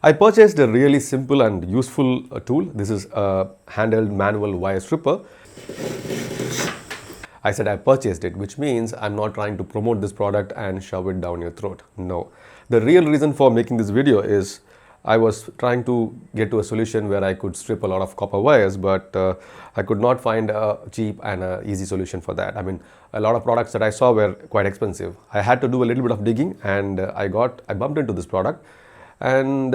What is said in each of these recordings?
I purchased a really simple and useful tool. This is a handheld manual wire stripper. I said I purchased it, which means I'm not trying to promote this product and shove it down your throat. No. The real reason for making this video is I was trying to get to a solution where I could strip a lot of copper wires, but I could not find a cheap and a easy solution for that. I mean, a lot of products that I saw were quite expensive. I had to do a little bit of digging, and I bumped into this product, and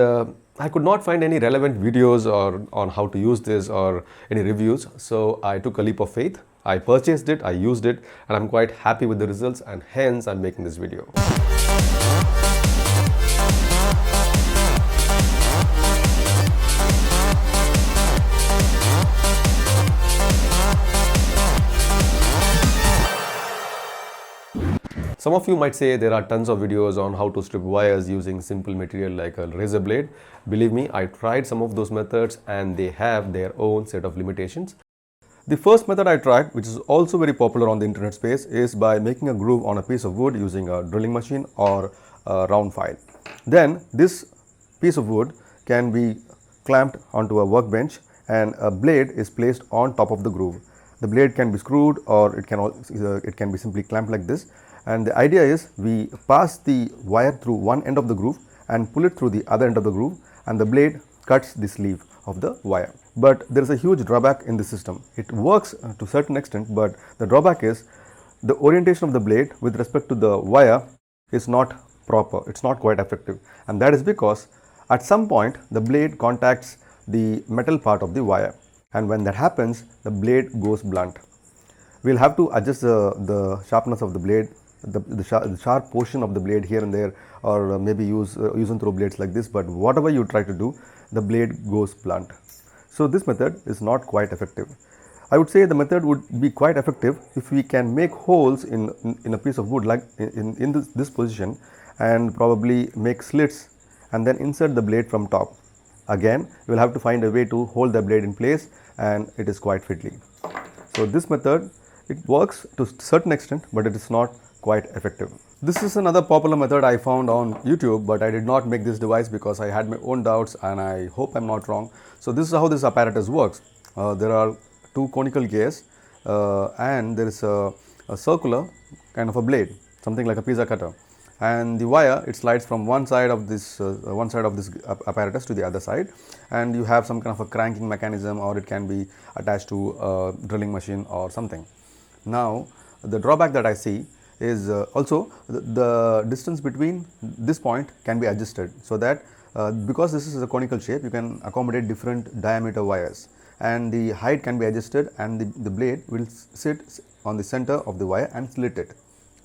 I could not find any relevant videos or on how to use this or any reviews. So I took a leap of faith. I purchased it, I used it, and I'm quite happy with the results, and hence I'm making this video. Some of you might say there are tons of videos on how to strip wires using simple material like a razor blade. Believe me, I tried some of those methods and they have their own set of limitations. The first method I tried, which is also very popular on the internet space, is by making a groove on a piece of wood using a drilling machine or a round file. Then this piece of wood can be clamped onto a workbench and a blade is placed on top of the groove. The blade can be screwed or it can be simply clamped like this. And the idea is we pass the wire through one end of the groove and pull it through the other end of the groove, and the blade cuts the sleeve of the wire. But there is a huge drawback in the system. It works to a certain extent, but the drawback is the orientation of the blade with respect to the wire is not proper. It's not quite effective, and that is because at some point the blade contacts the metal part of the wire, and when that happens the blade goes blunt. We'll have to adjust the sharpness of the blade, the sharp portion of the blade here and there, or maybe use and throw blades like this, but whatever you try to do, the blade goes blunt. So this method is not quite effective. I would say the method would be quite effective if we can make holes in a piece of wood like in this position, and probably make slits and then insert the blade from top. Again, you will have to find a way to hold the blade in place, and it is quite fiddly. So this method, it works to a certain extent, but it is not quite effective. This is another popular method I found on YouTube, but I did not make this device because I had my own doubts, and I hope I'm not wrong. So this is how this apparatus works. There are two conical gears and there is a circular kind of a blade, something like a pizza cutter, and the wire, it slides from one side of this apparatus to the other side, and you have some kind of a cranking mechanism, or it can be attached to a drilling machine or something. Now the drawback that I see is also the distance between this point can be adjusted, so that because this is a conical shape, you can accommodate different diameter wires, and the height can be adjusted, and the blade will sit on the center of the wire and slit it.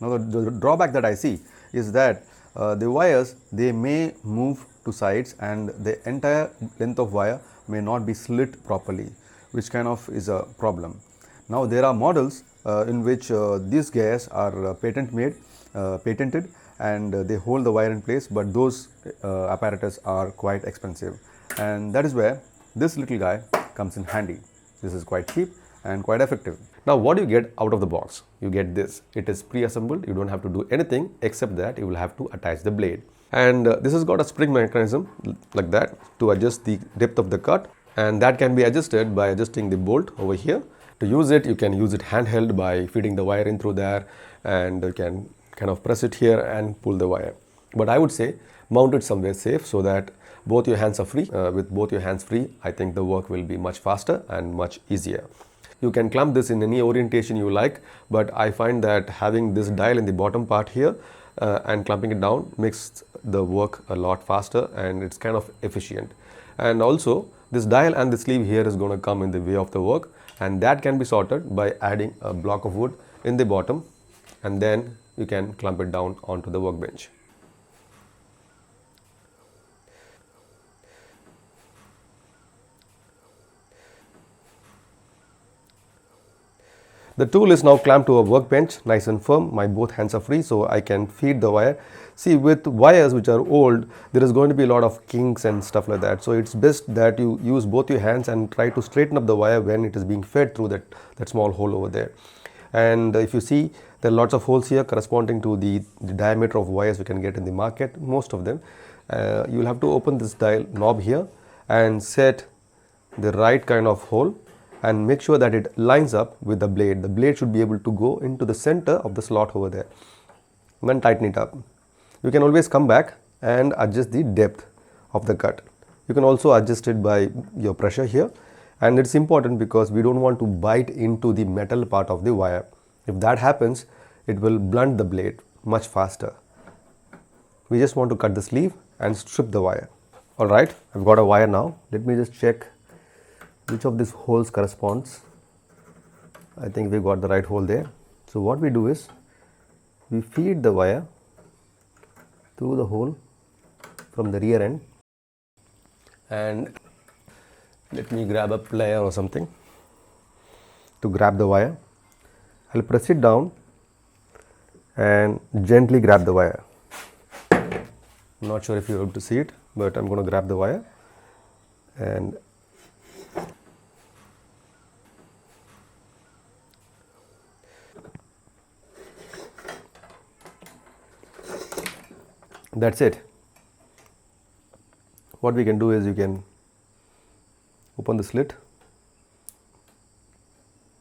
Now the drawback that I see is that the wires, they may move to sides, and the entire length of wire may not be slit properly, which kind of is a problem. Now there are models in which these gears are patented, and they hold the wire in place, but those apparatus are quite expensive, and that is where this little guy comes in handy. This is quite cheap and quite effective. Now what do you get out of the box? You get this. It is pre-assembled. You don't have to do anything except that you will have to attach the blade, and this has got a spring mechanism like that to adjust the depth of the cut, and that can be adjusted by adjusting the bolt over here. To use it, you can use it handheld by feeding the wire in through there, and you can kind of press it here and pull the wire. But I would say mount it somewhere safe so that both your hands are free. With both your hands free, I think the work will be much faster and much easier. You can clamp this in any orientation you like, but I find that having this dial in the bottom part here and clamping it down makes the work a lot faster, and it's kind of efficient. And also this dial and the sleeve here is going to come in the way of the work, and that can be sorted by adding a block of wood in the bottom, and then you can clamp it down onto the workbench. The tool is now clamped to a workbench, nice and firm. My both hands are free, so I can feed the wire. See, with wires which are old, there is going to be a lot of kinks and stuff like that. So it's best that you use both your hands and try to straighten up the wire when it is being fed through that small hole over there. And if you see, there are lots of holes here corresponding to the diameter of wires we can get in the market, most of them. You will have to open this dial knob here and set the right kind of hole and make sure that it lines up with the blade. The blade should be able to go into the center of the slot over there. And then tighten it up. You can always come back and adjust the depth of the cut. You can also adjust it by your pressure here, and it's important because we don't want to bite into the metal part of the wire. If that happens, it will blunt the blade much faster. We just want to cut the sleeve and strip the wire. Alright, I've got a wire now. Let me just check which of these holes corresponds. I think we got the right hole there. So what we do is we feed the wire through the hole from the rear end, and let me grab a plier or something to grab the wire. I'll press it down and gently grab the wire. I'm not sure if you're able to see it, but I'm going to grab the wire and that's it. What we can do is you can open the slit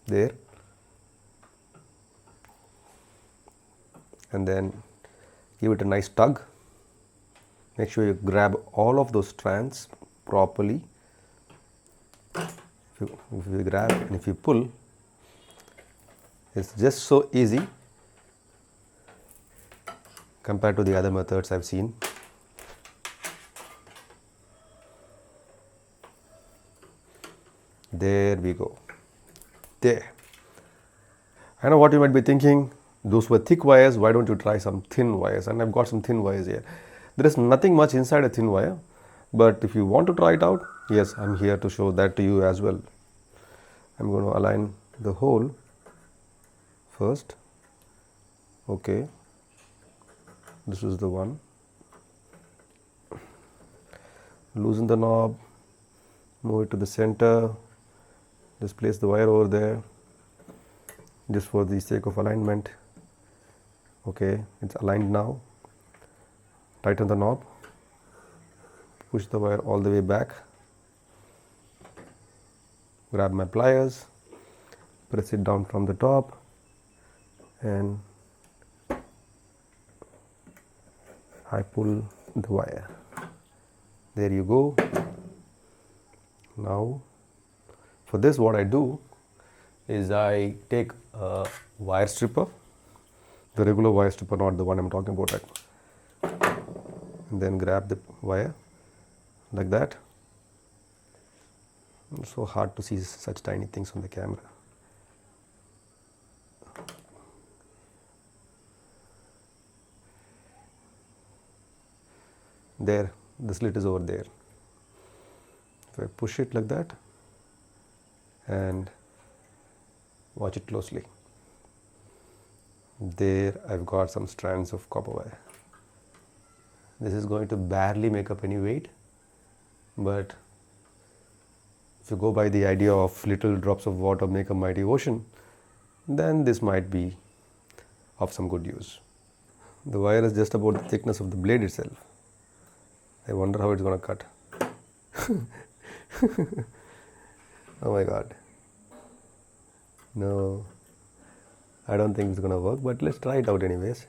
there and then give it a nice tug. Make sure you grab all of those strands properly. If you grab and if you pull, it's just so easy compared to the other methods I've seen. There we go. There. I know what you might be thinking, those were thick wires, why don't you try some thin wires? And I've got some thin wires here. There is nothing much inside a thin wire, but if you want to try it out, yes, I'm here to show that to you as well. I'm going to align the hole first. Okay, this is the one. Loosen the knob, move it to the center, just place the wire over there just for the sake of alignment. Okay, it's aligned now. Tighten the knob, push the wire all the way back, grab my pliers, press it down from the top and I pull the wire. There you go. Now for this what I do is I take a wire stripper, the regular wire stripper, not the one I'm talking about, and then grab the wire like that. It's so hard to see such tiny things on the camera. There, the slit is over there. If I push it like that and watch it closely, there I've got some strands of copper wire. This is going to barely make up any weight, but if you go by the idea of little drops of water make a mighty ocean, then this might be of some good use. The wire is just about the thickness of the blade itself. I wonder how it's going to cut. Oh my god. No, I don't think it's going to work, but let's try it out anyways.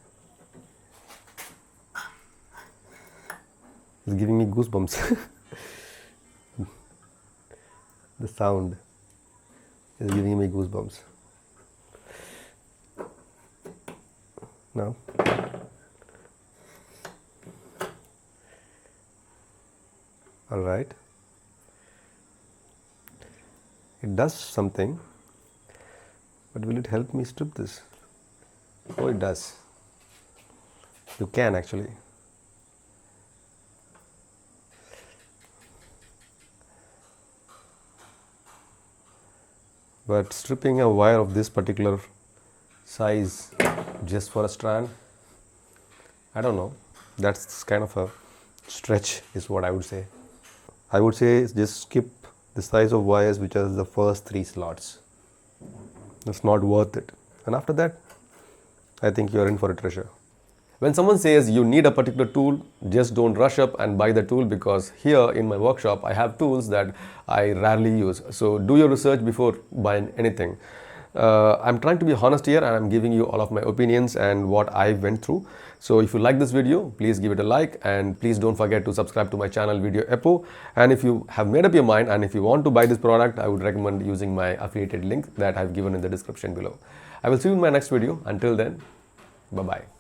It's giving me goosebumps. The sound is giving me goosebumps. Now, all right, it does something, but will it help me strip this? Oh, it does. You can actually. But stripping a wire of this particular size just for a strand, I don't know, that's kind of a stretch is what I would say. I would say just skip the size of wires which are the first 3 slots. It's not worth it. And after that, I think you're in for a treasure. When someone says you need a particular tool, just don't rush up and buy the tool, because here in my workshop I have tools that I rarely use. So do your research before buying anything. I'm trying to be honest here, and I'm giving you all of my opinions and what I went through. So if you like this video, please give it a like, and please don't forget to subscribe to my channel Video Epo. And if you have made up your mind and if you want to buy this product, I would recommend using my affiliated link that I've given in the description below. I will see you in my next video. Until then, bye bye.